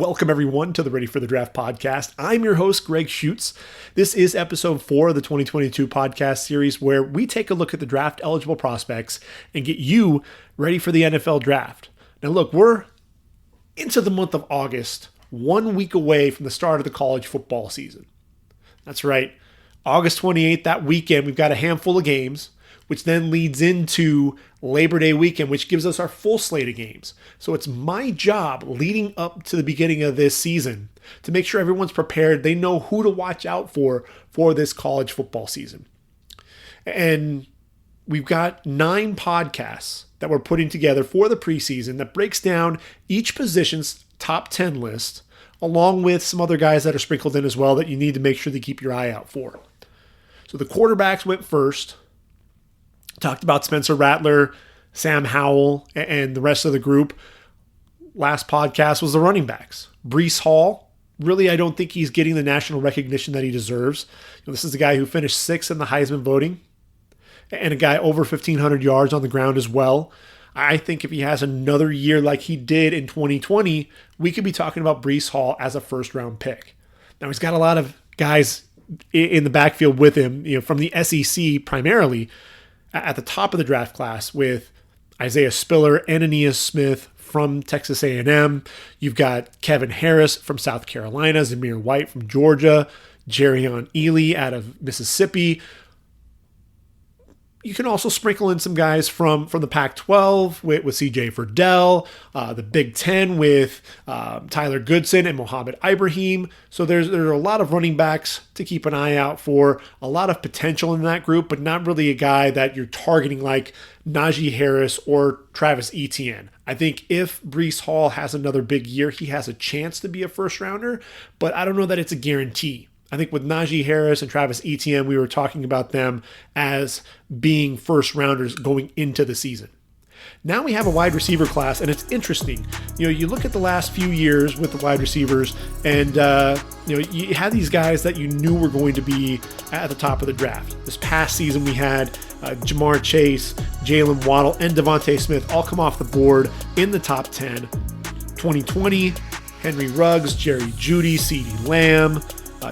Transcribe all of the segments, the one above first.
Welcome everyone to the Ready for the Draft podcast. I'm your host, Gregg Schutze. This is episode 4 of the 2022 podcast series where we take a look at the draft eligible prospects and get you ready for the NFL draft. Now look, we're into the month of August, 1 week away from the start of the college football season. That's right, August 28th, that weekend, we've got a handful of games, which then leads into Labor Day weekend, which gives us our full slate of games. So it's my job leading up to the beginning of this season to make sure everyone's prepared. They know who to watch out for this college football season. And we've got 9 podcasts that we're putting together for the preseason that breaks down each position's top 10 list, along with some other guys that are sprinkled in as well that you need to make sure to keep your eye out for. So the quarterbacks went first. Talked about Spencer Rattler, Sam Howell, and the rest of the group. Last podcast was the running backs. Breece Hall, really, I don't think he's getting the national recognition that he deserves. This is a guy who finished 6th in the Heisman voting and a guy over 1,500 yards on the ground as well. I think if he has another year like he did in 2020, we could be talking about Breece Hall as a first-round pick. Now, he's got a lot of guys in the backfield with him, from the SEC primarily, at the top of the draft class with Isaiah Spiller, Ananias Smith from Texas A&M. You've got Kevin Harris from South Carolina, Zamir White from Georgia, Jerrion Ealy out of Mississippi. You can also sprinkle in some guys from the Pac-12 with CJ Verdell, the Big Ten with Tyler Goodson and Mohamed Ibrahim. So there are a lot of running backs to keep an eye out for, a lot of potential in that group, but not really a guy that you're targeting like Najee Harris or Travis Etienne. I think if Breece Hall has another big year, he has a chance to be a first rounder, but I don't know that it's a guarantee. I think with Najee Harris and Travis Etienne, we were talking about them as being first rounders going into the season. Now we have a wide receiver class, and it's interesting. You look at the last few years with the wide receivers, and you had these guys that you knew were going to be at the top of the draft. This past season, we had Jamar Chase, Jaylen, Waddle, and Devonta Smith all come off the board in the top 10. 2020, Henry Ruggs, Jerry Jeudy, CeeDee Lamb,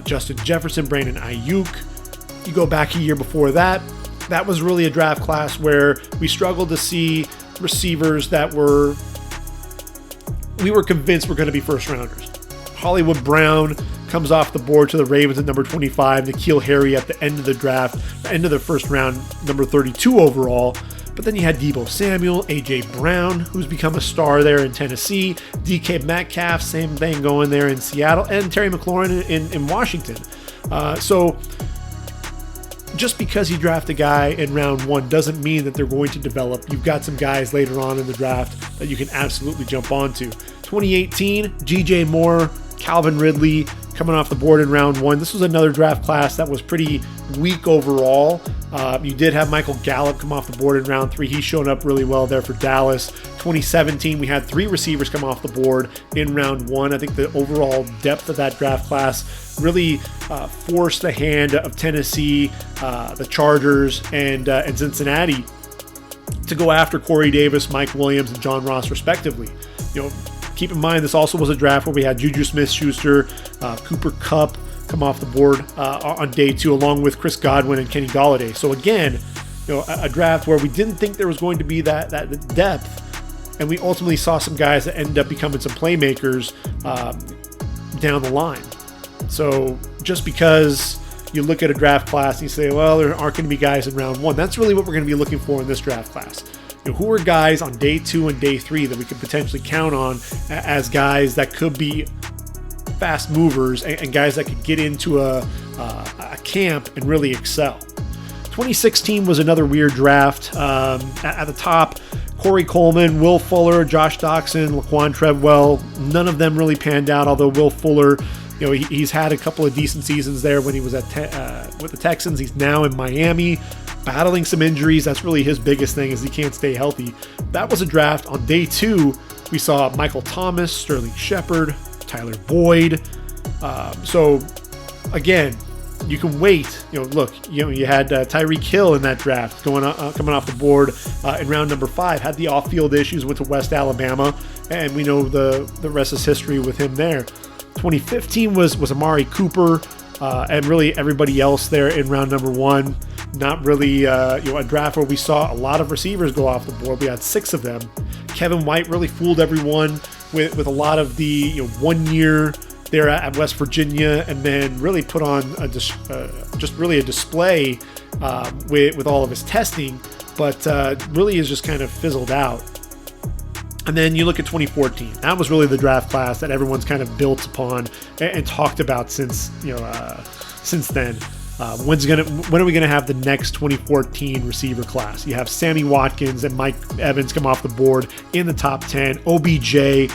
Justin Jefferson, Brandon Ayuk. You go back a year before that, that was really a draft class where we struggled to see receivers that we were convinced were going to be first rounders. Hollywood Brown comes off the board to the Ravens at number 25, N'Keal Harry at the end of the draft, end of the first round, number 32 overall. But then you had Deebo Samuel, A.J. Brown, who's become a star there in Tennessee, DK Metcalf, same thing going there in Seattle, and Terry McLaurin in Washington. So just because you draft a guy in round 1 doesn't mean that they're going to develop. You've got some guys later on in the draft that you can absolutely jump onto. 2018, G.J. Moore, Calvin Ridley coming off the board in round 1. This was another draft class that was pretty weak overall. You did have Michael Gallup come off the board in round 3. He's shown up really well there for Dallas. 2017, we had 3 receivers come off the board in round 1. I think the overall depth of that draft class really forced the hand of Tennessee, the Chargers, and Cincinnati to go after Corey Davis, Mike Williams, and John Ross respectively. Keep in mind, this also was a draft where we had Juju Smith-Schuster, Cooper Kupp come off the board on day 2, along with Chris Godwin and Kenny Golladay. So again, a draft where we didn't think there was going to be that depth, and we ultimately saw some guys that ended up becoming some playmakers down the line. So just because you look at a draft class and you say, well, there aren't going to be guys in round 1, that's really what we're going to be looking for in this draft class. Who are guys on day 2 and day 3 that we could potentially count on as guys that could be fast movers and guys that could get into a camp and really excel. 2016 was another weird draft. At the top, Corey Coleman, Will Fuller, Josh Doxson, Laquan Treadwell, none of them really panned out, although Will Fuller, he's had a couple of decent seasons there when he was with the Texans. He's now in Miami, battling some injuries. That's really his biggest thing, is he can't stay healthy. That was a draft. On day 2, we saw Michael Thomas, Sterling Shepard, Tyler Boyd. So again, you can wait. Look, you had Tyreek Hill in that draft coming off the board in round number 5. Had the off-field issues, went to West Alabama, and we know the rest is history with him there. 2015 was Amari Cooper, and really everybody else there in round number 1. Not really a draft where we saw a lot of receivers go off the board. We had 6 of them. Kevin White really fooled everyone with a lot of the 1 year there at West Virginia, and then really put on just really a display with all of his testing, but really is just kind of fizzled out. And then you look at 2014. That was really the draft class that everyone's kind of built upon and talked about since then. When are we gonna have the next 2014 receiver class? You have Sammy Watkins and Mike Evans come off the board in the top 10. OBJ,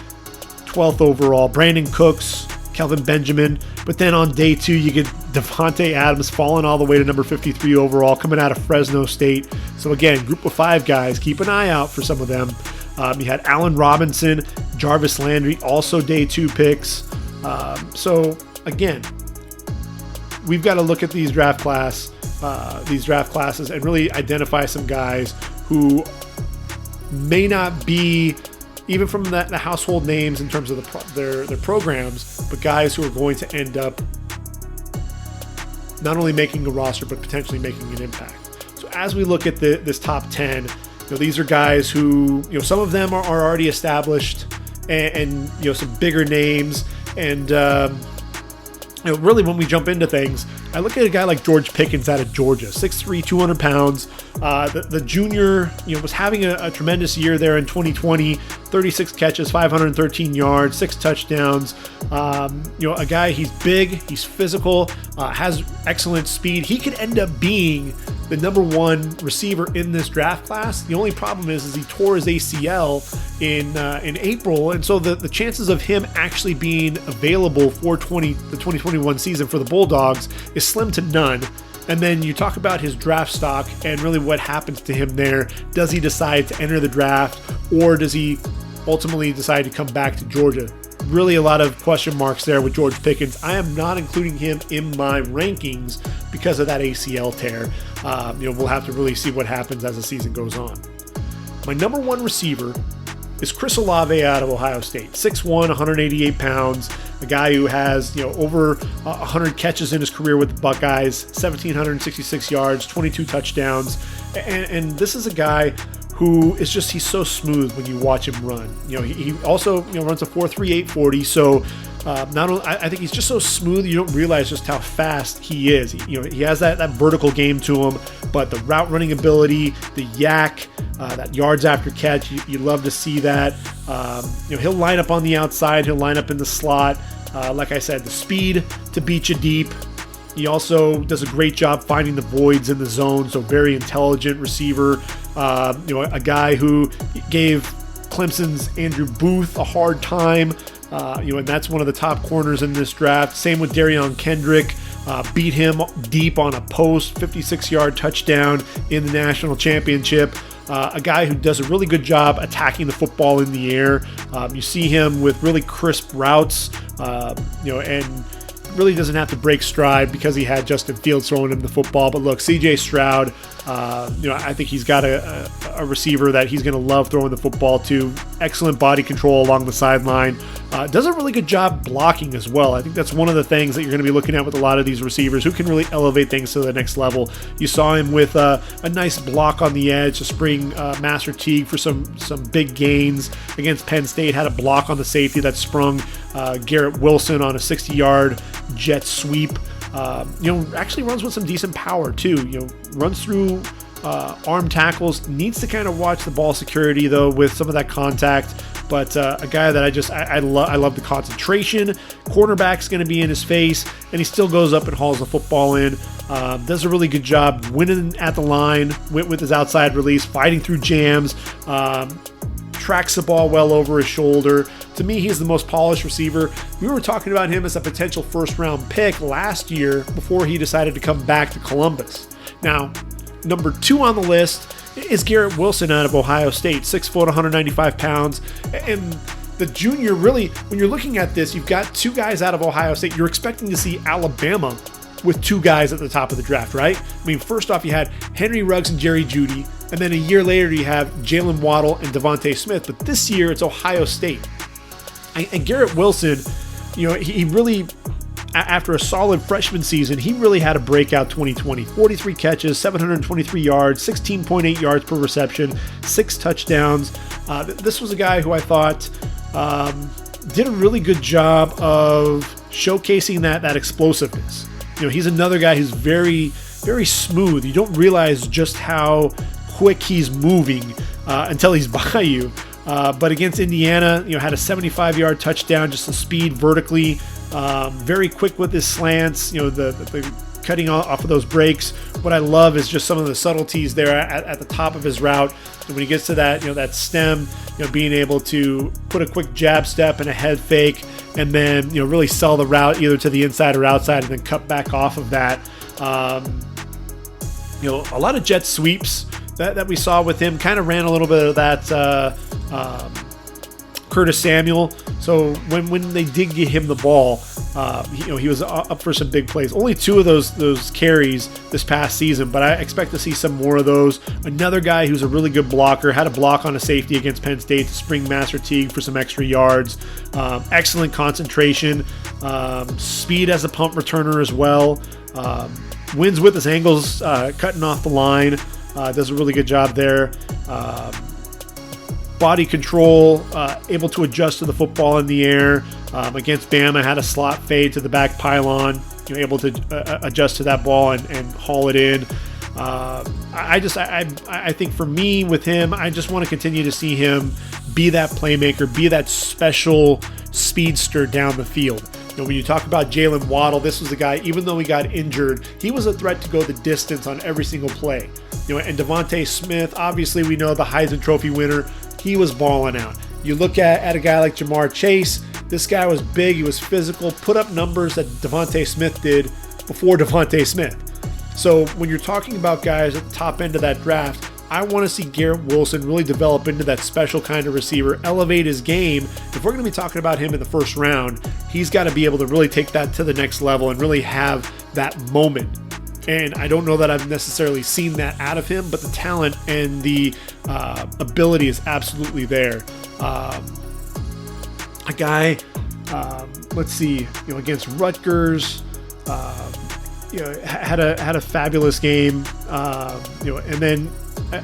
12th overall. Brandon Cooks, Kelvin Benjamin. But then on day 2, you get Devonta Adams falling all the way to number 53 overall, coming out of Fresno State. So again, group of 5 guys. Keep an eye out for some of them. You had Allen Robinson, Jarvis Landry, also day 2 picks. So again, we've got to look at these draft classes and really identify some guys who may not be even from the household names in terms of their programs, but guys who are going to end up not only making a roster but potentially making an impact. So as we look at this top 10, these are guys who some of them are already established and some bigger names, and really when we jump into things, I look at a guy like George Pickens out of Georgia, 6'3", 200 pounds. The junior, was having a tremendous year there in 2020, 36 catches, 513 yards, 6 touchdowns. A guy, he's big, he's physical, has excellent speed. He could end up being the number 1 receiver in this draft class. The only problem is he tore his ACL in April, and so the chances of him actually being available for the 2021 season for the Bulldogs is slim to none. And then you talk about his draft stock and really what happens to him there. Does he decide to enter the draft, or does he ultimately decide to come back to Georgia? Really a lot of question marks there with George Pickens. I am not including him in my rankings because of that ACL tear. We'll have to really see what happens as the season goes on. My number 1 receiver is Chris Olave out of Ohio State. 6'1", 188 pounds, a guy who has over 100 catches in his career with the Buckeyes, 1,766 yards, 22 touchdowns, and this is a guy who is he's so smooth when you watch him run. He also runs a 4.38 40, so not only I think he's just so smooth you don't realize just how fast he is. He has that vertical game to him, but the route running ability, the yak, that yards after catch, you love to see that. He'll line up on the outside, he'll line up in the slot. Like I said, the speed to beat you deep. He also does a great job finding the voids in the zone, so very intelligent receiver. A guy who gave Clemson's Andrew Booth a hard time, and that's one of the top corners in this draft. Same with Darion Kendrick. Beat him deep on a post, 56-yard touchdown in the national championship. A guy who does a really good job attacking the football in the air. You see him with really crisp routes, and really doesn't have to break stride because he had Justin Fields throwing him the football. But look, CJ Stroud, I think he's got a receiver that he's going to love throwing the football to. Excellent body control along the sideline. Does a really good job blocking as well. I think that's one of the things that you're going to be looking at with a lot of these receivers who can really elevate things to the next level. You saw him with a nice block on the edge to spring Master Teague for some big gains against Penn State. Had a block on the safety that sprung Garrett Wilson on a 60-yard jet sweep. Actually runs with some decent power too. Runs through arm tackles. Needs to kind of watch the ball security though with some of that contact. But a guy that I love the concentration. Cornerback's going to be in his face, and he still goes up and hauls the football in. Does a really good job winning at the line with his outside release, fighting through jams. Tracks the ball well over his shoulder. To me, he's the most polished receiver. We were talking about him as a potential first-round pick last year before he decided to come back to Columbus. Now, number 2 on the list is Garrett Wilson out of Ohio State, 6 foot, 195 pounds. And the junior, really, when you're looking at this, you've got 2 guys out of Ohio State. You're expecting to see Alabama with two guys at the top of the draft, right? I mean, first off, you had Henry Ruggs and Jerry Jeudy, and then a year later you have Jaylen Waddle and Devonta Smith. But this year it's Ohio State. And Garrett Wilson, he really, after a solid freshman season, he really had a breakout 2020. 43 catches, 723 yards, 16.8 yards per reception, 6 touchdowns. This was a guy who I thought did a really good job of showcasing that explosiveness. He's another guy who's very, very smooth. You don't realize just how quick he's moving until he's by you. But against Indiana, had a 75-yard touchdown, just the speed vertically, very quick with his slants, the cutting off of those breaks. What I love is just some of the subtleties there at the top of his route. And when he gets to that, that stem, being able to put a quick jab step and a head fake, and then, really sell the route either to the inside or outside and then cut back off of that. A lot of jet sweeps that we saw with him, kind of ran a little bit of that Curtis Samuel. So when they did get him the ball, he was up for some big plays. Only 2 of those carries this past season, but I expect to see some more of those. Another guy who's a really good blocker, had a block on a safety against Penn State to spring Master Teague for some extra yards. Excellent concentration, speed as a punt returner as well. Wins with his angles, cutting off the line. Does a really good job there. Body control, able to adjust to the football in the air. Against Bama, had a slot fade to the back pylon, able to adjust to that ball and haul it in. I think for me with him, I just want to continue to see him be that playmaker, be that special speedster down the field. When you talk about Jaylen Waddle, this was a guy, even though he got injured, he was a threat to go the distance on every single play. And Devonta Smith, obviously we know the Heisman Trophy winner, he was balling out. You look at a guy like Jamar Chase, this guy was big, he was physical, put up numbers that Devonta Smith did before Devonta Smith. So when you're talking about guys at the top end of that draft, I want to see Garrett Wilson really develop into that special kind of receiver, elevate his game. If we're going to be talking about him in the first round, he's got to be able to really take that to the next level and really have that moment. And I don't know that I've necessarily seen that out of him, but the talent and the ability is absolutely there. A guy, let's see, against Rutgers, had a fabulous game, and then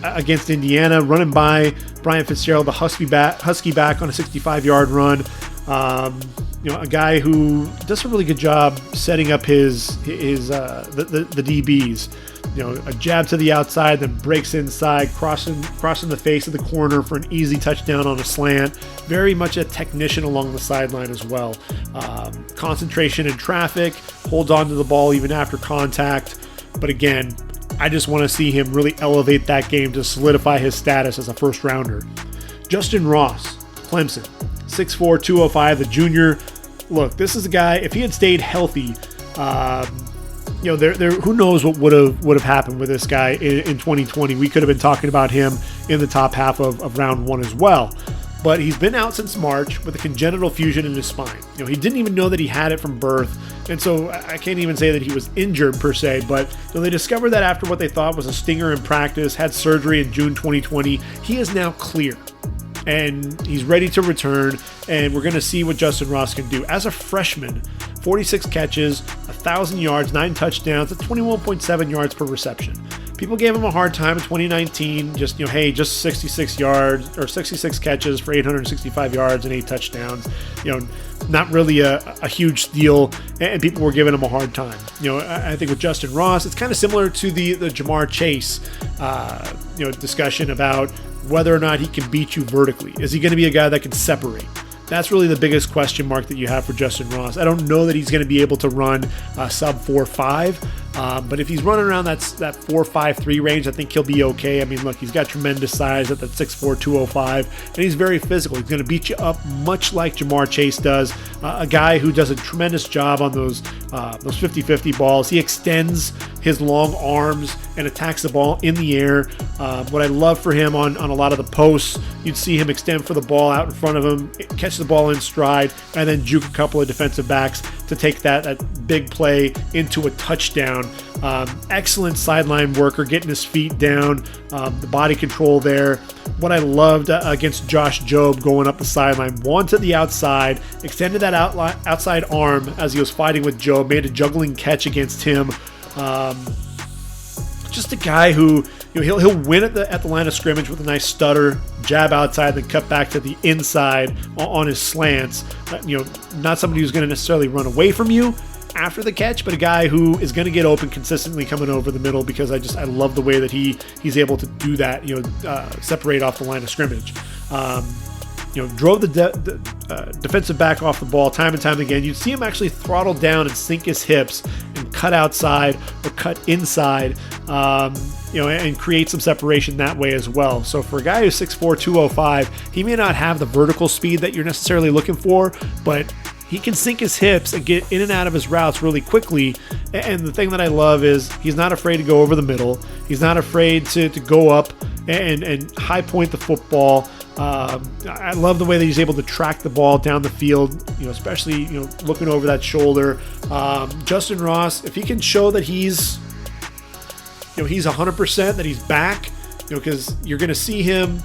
against Indiana, running by Brian Fitzgerald, the Husky back on a 65-yard run. A guy who does a really good job setting up the DBs. A jab to the outside, then breaks inside, crossing the face of the corner for an easy touchdown on a slant. Very much a technician along the sideline as well. Concentration in traffic, holds on to the ball even after contact. But again, I just want to see him really elevate that game to solidify his status as a first rounder. Justin Ross, Clemson, 6'4", 205, the junior. Look, this is a guy, if he had stayed healthy, who knows what would have happened with this guy in 2020. We could have been talking about him in the top half of round 1 as well. But he's been out since March with a congenital fusion in his spine. He didn't even know that he had it from birth. And so I can't even say that he was injured per se, but they discovered that after what they thought was a stinger in practice, had surgery in June 2020. He is now clear and he's ready to return, and we're going to see what Justin Ross can do. As a freshman, 46 catches, 1,000 yards, 9 touchdowns, at 21.7 yards per reception. People gave him a hard time in 2019, just 66 yards or 66 catches for 865 yards and 8 touchdowns. Not really a huge deal, and people were giving him a hard time. I think with Justin Ross, it's kind of similar to the Jamar Chase, discussion about whether or not he can beat you vertically. Is he going to be a guy that can separate? That's really the biggest question mark that you have for Justin Ross. I don't know that he's going to be able to run sub 4.5, but if he's running around that 4.53 range, I think he'll be okay. I mean, look, he's got tremendous size at that 6'4", 205, and he's very physical. He's going to beat you up much like Jamar Chase does, a guy who does a tremendous job on those 50-50 balls. He extends his long arms and attacks the ball in the air. What I love for him on a lot of the posts, you'd see him extend for the ball out in front of him, catch the ball in stride, and then juke a couple of defensive backs. to take that big play into a touchdown. Excellent sideline worker, getting his feet down, the body control there. What I loved against Josh Jobe going up the sideline, one to the outside, extended that outside arm as he was fighting with Jobe, made a juggling catch against him. Just a guy who, he'll win at the line of scrimmage with a nice stutter, jab outside, then cut back to the inside on his slants. Not somebody who's going to necessarily run away from you after the catch, but a guy who is going to get open consistently coming over the middle, because I love the way that he's able to do that, separate off the line of scrimmage. Drove the defensive back off the ball time and time again. You'd see him actually throttle down and sink his hips and cut outside or cut inside, and create some separation that way as well. So for a guy who's 6'4", 205, he may not have the vertical speed that you're necessarily looking for, but he can sink his hips and get in and out of his routes really quickly. And the thing that I love is he's not afraid to go over the middle. He's not afraid to go up and high point the football. I love the way that he's able to track the ball down the field, especially, looking over that shoulder. Justin Ross, if he can show that he's 100%, that he's back, because you're going to see him,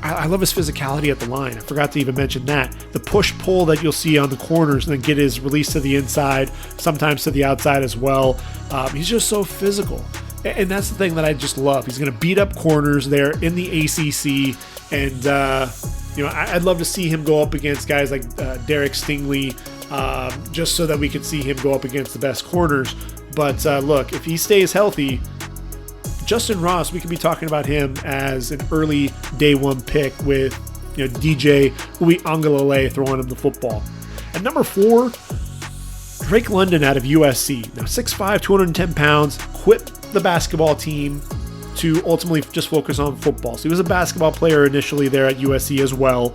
I love his physicality at the line. I forgot to even mention that. The push-pull that you'll see on the corners and then get his release to the inside, sometimes to the outside as well. He's just so physical. And that's the thing that I just love. He's going to beat up corners there in the ACC. And, I'd love to see him go up against guys like Derek Stingley, just so that we can see him go up against the best corners. But look, if he stays healthy, Justin Ross, we could be talking about him as an early day one pick with DJ Uiagalelei throwing him the football. At number 4, Drake London out of USC. Now 6'5", 210 pounds, quit the basketball team to ultimately just focus on football. So he was a basketball player initially there at USC as well.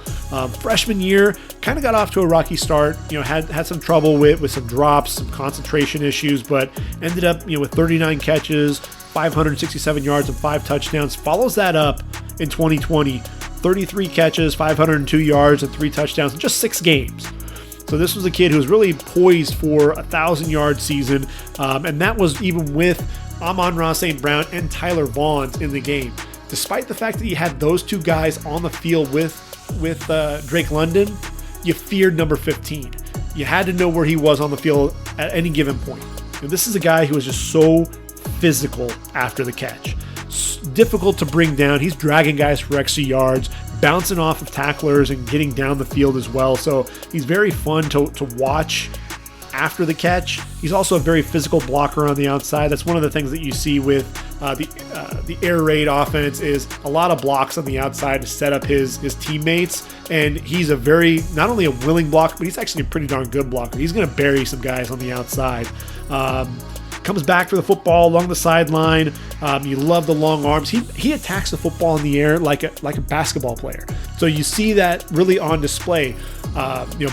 Freshman year, kind of got off to a rocky start. Had some trouble with some drops, some concentration issues, but ended up with 39 catches, 567 yards and 5 touchdowns. Follows that up in 2020, 33 catches, 502 yards and 3 touchdowns in just 6 games. So this was a kid who was really poised for a 1,000-yard season, and that was even with Amon-Ra St. Brown and Tyler Vaughn in the game. Despite the fact that you had those two guys on the field with Drake London, you feared number 15. You had to know where he was on the field at any given point. This is a guy who was just so physical after the catch. Difficult to bring down. He's dragging guys for extra yards, bouncing off of tacklers and getting down the field as well. So he's very fun to watch after the catch. He's also a very physical blocker on the outside. That's one of the things that you see with the air raid offense, is a lot of blocks on the outside to set up his teammates. And he's not only a willing blocker, but he's actually a pretty darn good blocker. He's going to bury some guys on the outside. Comes back for the football along the sideline. You love the long arms. He attacks the football in the air like a basketball player. So you see that really on display.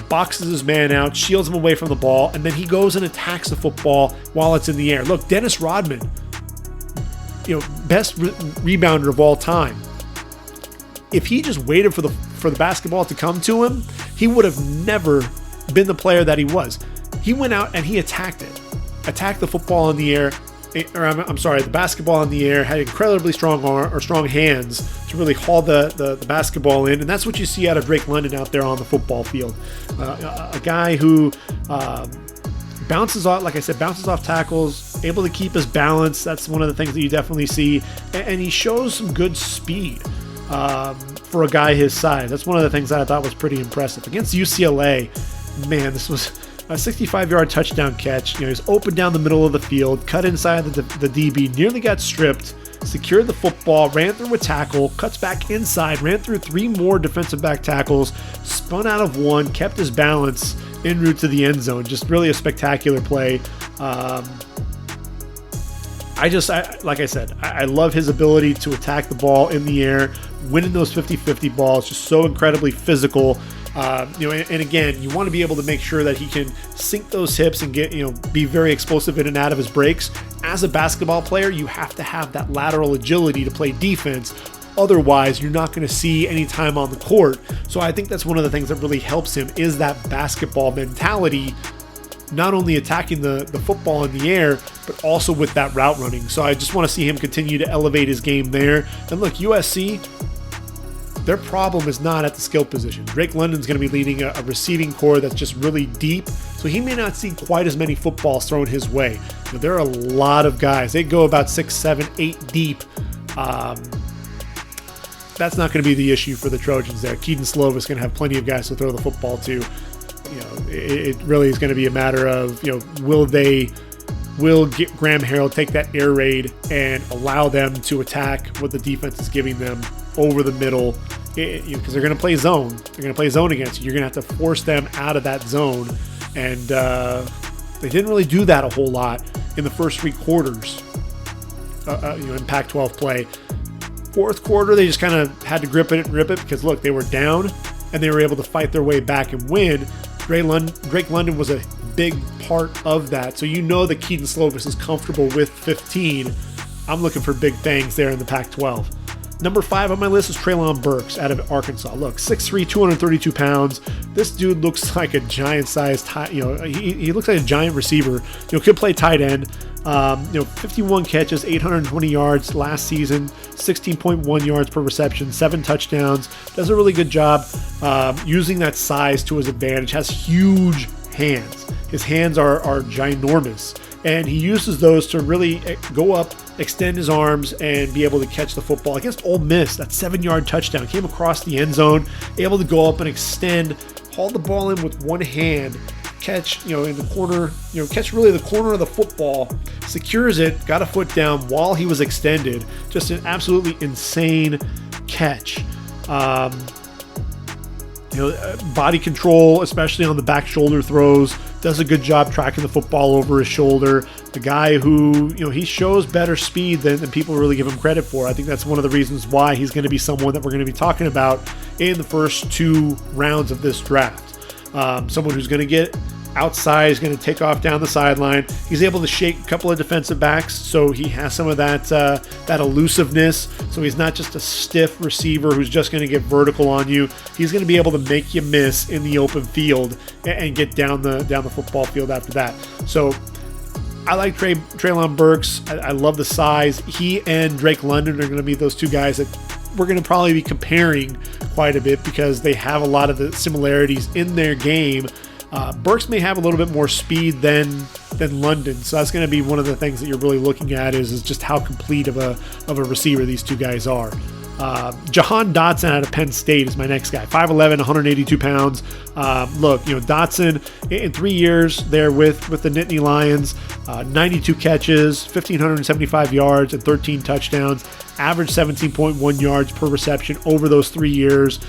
Boxes his man out, shields him away from the ball, and then he goes and attacks the football while it's in the air. Look, Dennis Rodman, best rebounder of all time. If he just waited for the basketball to come to him, he would have never been the player that he was. He went out and he attacked the football in the air, the basketball in the air, had incredibly strong hands to really haul the basketball in, and that's what you see out of Drake London out there on the football field. A guy who bounces off tackles, able to keep his balance. That's one of the things that you definitely see, and he shows some good speed for a guy his size. That's one of the things that I thought was pretty impressive. Against UCLA, man, this was a 65-yard touchdown catch. He was open down the middle of the field, cut inside the DB, nearly got stripped, secured the football, ran through a tackle, cuts back inside, ran through 3 more defensive back tackles, spun out of 1, kept his balance en route to the end zone. Just really a spectacular play. Like I said, I love his ability to attack the ball in the air, winning those 50-50 balls, just so incredibly physical. And again, you want to be able to make sure that he can sink those hips and be very explosive in and out of his breaks. As a basketball player, you have to have that lateral agility to play defense Otherwise, you're not going to see any time on the court. So I think that's one of the things that really helps him is that basketball mentality, not only attacking the football in the air, but also with that route running. So I just want to see him continue to elevate his game there. And look, USC, their problem is not at the skill position. Drake London's going to be leading a receiving core that's just really deep, so he may not see quite as many footballs thrown his way. But there are a lot of guys. They go about 6, 7, 8 deep. That's not going to be the issue for the Trojans there. Keaton Slovis going to have plenty of guys to throw the football to. It really is going to be a matter of, will Graham Harrell take that air raid and allow them to attack what the defense is giving them over the middle, because they're going to play zone. They're going to play zone against you. You're going to have to force them out of that zone. And they didn't really do that a whole lot in the first 3 quarters, in Pac-12 play. Fourth quarter, they just kind of had to grip it and rip it because, look, they were down and they were able to fight their way back and win. Drake London was a big part of that. So that Keaton Slovis is comfortable with 15. I'm looking for big things there in the Pac-12. Number 5 on my list is Treylon Burks out of Arkansas. Look, 6'3", 232 pounds. This dude looks like a giant-sized, he looks like a giant receiver. Could play tight end. 51 catches, 820 yards last season, 16.1 yards per reception, 7 touchdowns. Does a really good job using that size to his advantage. Has huge hands. His hands are ginormous, and he uses those to really go up, extend his arms, and be able to catch the football. Against Ole Miss, that 7-yard touchdown came across the end zone, able to go up and extend, haul the ball in with one hand, catch, in the corner, catch really the corner of the football, secures it, got a foot down while he was extended. Just an absolutely insane catch. Body control, especially on the back shoulder throws, does a good job tracking the football over his shoulder. The guy who, he shows better speed than people really give him credit for. I think that's one of the reasons why he's going to be someone that we're going to be talking about in the first 2 rounds of this draft. Someone who's going to get outside, is going to take off down the sideline. He's able to shake a couple of defensive backs, so he has some of that elusiveness. So he's not just a stiff receiver who's just going to get vertical on you. He's going to be able to make you miss in the open field and get down the football field after that. So I like Treylon Burks. I love the size. He and Drake London are going to be those 2 guys that we're going to probably be comparing quite a bit because they have a lot of the similarities in their game. Burks may have a little bit more speed than London, so that's going to be one of the things that you're really looking at is just how complete of a receiver these 2 guys are. Jahan Dotson out of Penn State is my next guy. 5'11", 182 pounds. Dotson in 3 years there with the Nittany Lions, 92 catches, 1,575 yards, and 13 touchdowns. Average 17.1 yards per reception over those 3 years.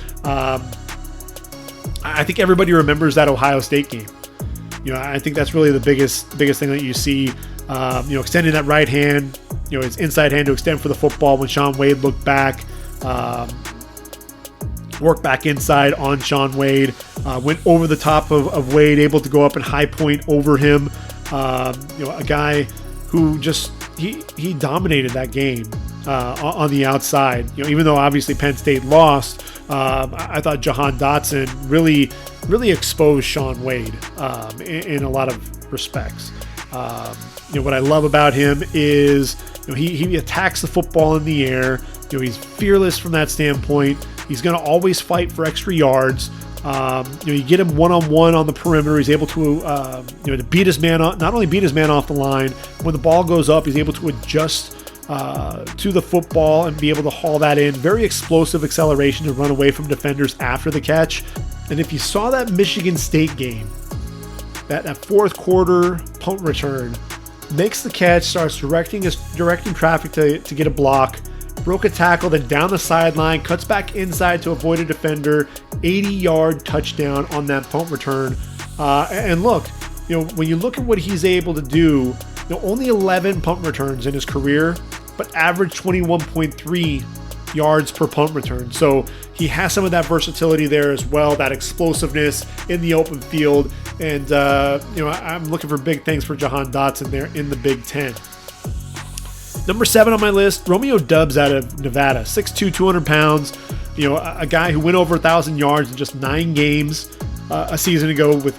I think everybody remembers that Ohio State game. I think that's really the biggest thing that you see. Extending that right hand, his inside hand to extend for the football when Shaun Wade looked back. Worked back inside on Shaun Wade. Went over the top of Wade, able to go up and high point over him. A guy who just he dominated that game on the outside. Even though obviously Penn State lost, I thought Jahan Dotson really exposed Shaun Wade in a lot of respects. What I love about him is he attacks the football in the air. He's fearless from that standpoint. He's going to always fight for extra yards. You get him one-on-one on the perimeter. He's able to to beat his man off, not only beat his man off the line. When the ball goes up, he's able to adjust to the football and be able to haul that in. Very explosive acceleration to run away from defenders after the catch. And if you saw that Michigan State game, that fourth quarter punt return, makes the catch, starts directing traffic to get a block, broke a tackle, then down the sideline, cuts back inside to avoid a defender, 80-yard touchdown on that punt return. And look, when you look at what he's able to do, only 11 punt returns in his career, but averaged 21.3 yards per punt return. So he has some of that versatility there as well, that explosiveness in the open field. And, I'm looking for big things for Jahan Dotson there in the Big Ten. Number 7 on my list, Romeo Doubs out of Nevada, 6'2", 200 pounds. A guy who went over 1,000 yards in just 9 games a season ago with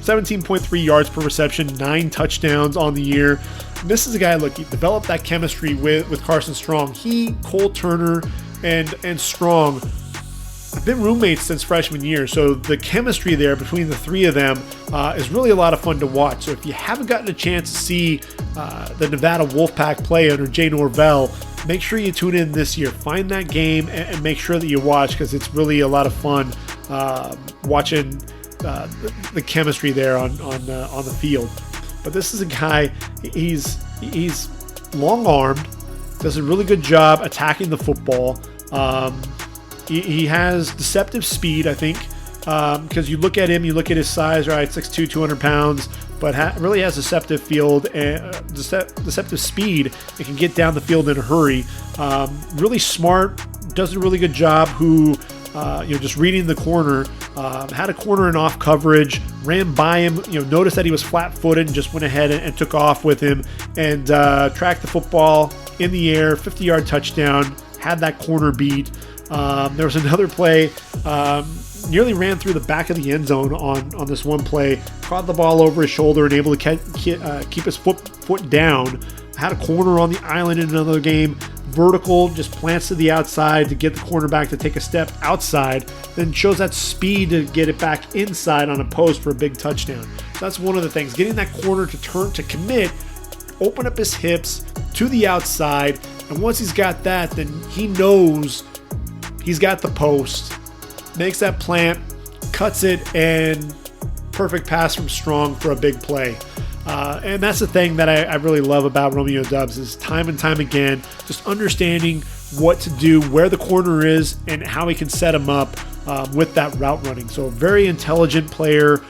17.3 yards per reception, 9 touchdowns on the year. And this is a guy, look, he developed that chemistry with Carson Strong. He, Cole Turner, and Strong have been roommates since freshman year, so the chemistry there between the 3 of them is really a lot of fun to watch. So if you haven't gotten a chance to see the Nevada Wolfpack play under Jay Norvell, make sure you tune in this year. Find that game and make sure that you watch, because it's really a lot of fun watching the chemistry there on the field. But this is a guy, he's long-armed, does a really good job attacking the football. He has deceptive speed, I think, because you look at him, you look at his size, right, 6'2", 200 pounds, but really has deceptive field and deceptive speed. It can get down the field in a hurry. Really smart, does a really good job. Just reading the corner, had a corner and off coverage, ran by him, noticed that he was flat-footed and just went ahead and took off with him and tracked the football in the air, 50-yard touchdown, had that corner beat. There was another play, nearly ran through the back of the end zone on this one play, caught the ball over his shoulder and able to keep his foot down. Had a corner on the island in another game, vertical, just plants to the outside to get the cornerback to take a step outside, then shows that speed to get it back inside on a post for a big touchdown. So that's one of the things, getting that corner to turn to commit, open up his hips to the outside, and once he's got that, then he knows he's got the post, makes that plant, cuts it, and perfect pass from Strong for a big play. And that's the thing that I really love about Romeo Doubs, is time and time again, just understanding what to do, where the corner is, and how he can set him up with that route running. So a very intelligent player.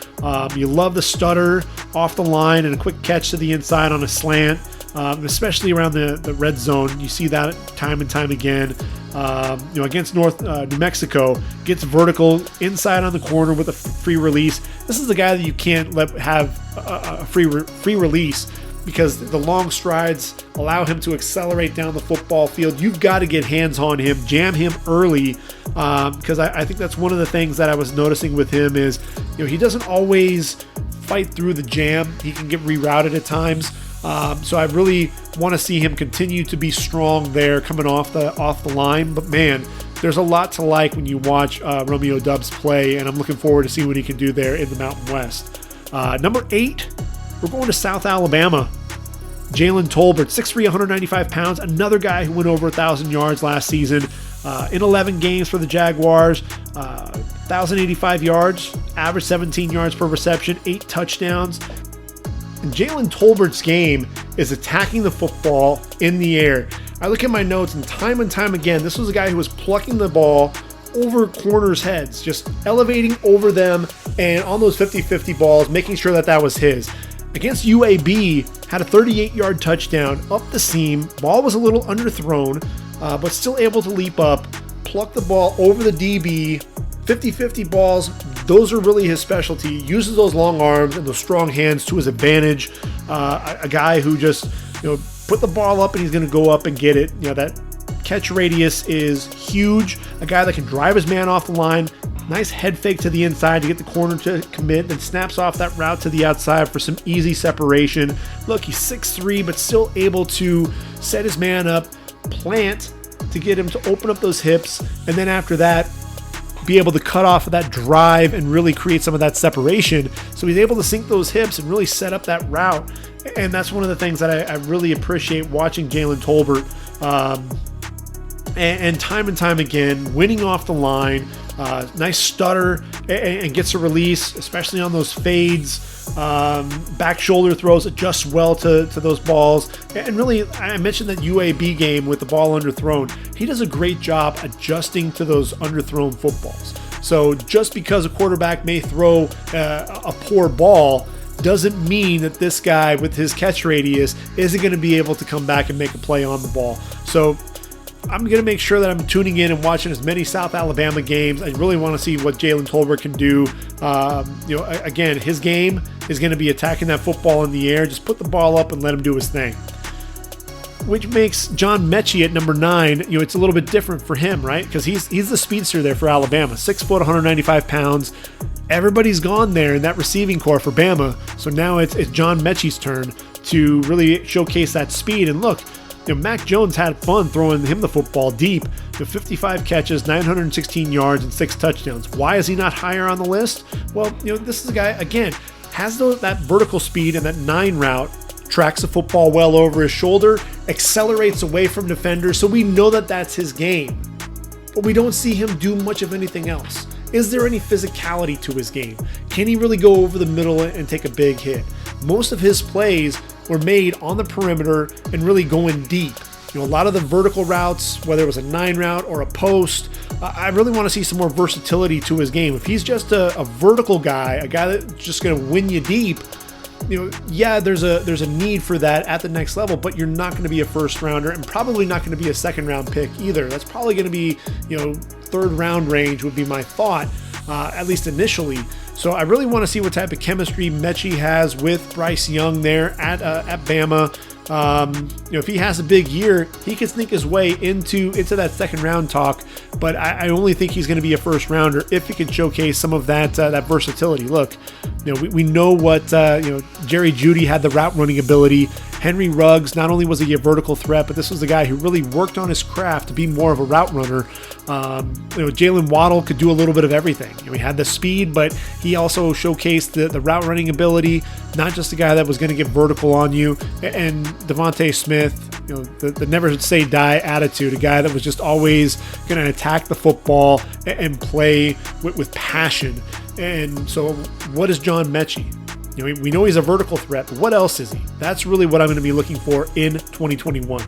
You love the stutter off the line and a quick catch to the inside on a slant. Especially around the red zone. You see that time and time again. Against New Mexico, gets vertical inside on the corner with a free release. This is the guy that you can't let have a free release, because the long strides allow him to accelerate down the football field. You've got to get hands on him, jam him early, because I think that's one of the things that I was noticing with him is, he doesn't always fight through the jam. He can get rerouted at times. So I really want to see him continue to be strong there coming off the line. But man, there's a lot to like when you watch Romeo Doubs play, and I'm looking forward to see what he can do there in the Mountain West. Number 8, we're going to South Alabama. Jaylen Tolbert, 6'3", 195 pounds, another guy who went over 1,000 yards last season. In 11 games for the Jaguars, 1,085 yards, average 17 yards per reception, 8 touchdowns. And Jaylen Tolbert's game is attacking the football in the air. I look at my notes, and time again, this was a guy who was plucking the ball over corners' heads, just elevating over them, and on those 50-50 balls, making sure that was his. Against UAB, had a 38-yard touchdown up the seam. Ball was a little underthrown, but still able to leap up, pluck the ball over the DB. 50-50 balls, those are really his specialty. Uses those long arms and those strong hands to his advantage. A guy who just, put the ball up and he's going to go up and get it. That catch radius is huge. A guy that can drive his man off the line. Nice head fake to the inside to get the corner to commit, then snaps off that route to the outside for some easy separation. Look, he's 6'3", but still able to set his man up, plant to get him to open up those hips, and then after that, be able to cut off of that drive and really create some of that separation. So he's able to sink those hips and really set up that route. And that's one of the things that I really appreciate watching Jaylen Tolbert. And time again, winning off the line, nice stutter and gets a release, especially on those fades. Back shoulder throws, adjusts well to those balls. And really, I mentioned that UAB game with the ball underthrown. He does a great job adjusting to those underthrown footballs. So just because a quarterback may throw a poor ball doesn't mean that this guy with his catch radius isn't going to be able to come back and make a play on the ball. So I'm going to make sure that I'm tuning in and watching as many South Alabama games. I really want to see what Jaylen Tolbert can do. Again, his game is going to be attacking that football in the air. Just put the ball up and let him do his thing. which makes John Mechie at number 9, it's a little bit different for him, right? Because he's the speedster there for Alabama, 6 foot, 195 pounds. Everybody's gone there in that receiving core for Bama. So now it's John Mechie's turn to really showcase that speed. And look, Mac Jones had fun throwing him the football deep. 55 catches, 916 yards, and 6 touchdowns. Why is he not higher on the list? Well, this is a guy, again, has that vertical speed and that 9 route, tracks the football well over his shoulder, accelerates away from defenders, so we know that that's his game. But we don't see him do much of anything else. Is there any physicality to his game? Can he really go over the middle and take a big hit? Most of his plays were made on the perimeter and really going deep. A lot of the vertical routes, whether it was a 9 route or a post, I really want to see some more versatility to his game. If he's just a vertical guy, a guy that's just going to win you deep, there's a need for that at the next level, but you're not going to be a first rounder and probably not going to be a second round pick either. That's probably going to be, third round range would be my thought, at least initially. So I really want to see what type of chemistry Mechie has with Bryce Young there at Bama. If he has a big year, he can sneak his way into that second round talk, but I only think he's going to be a first rounder if he can showcase some of that versatility. Look, we know what Jerry Jeudy had, the route running ability. Henry Ruggs, not only was he a vertical threat, but this was the guy who really worked on his craft to be more of a route runner. Jaylen Waddle could do a little bit of everything. He had the speed, but he also showcased the route running ability, not just a guy that was going to get vertical on you. And Devonta Smith, the never say die attitude, a guy that was just always going to attack the football and play with passion. And so what is John Mechie? We know he's a vertical threat, but what else is he? That's really what I'm going to be looking for in 2021.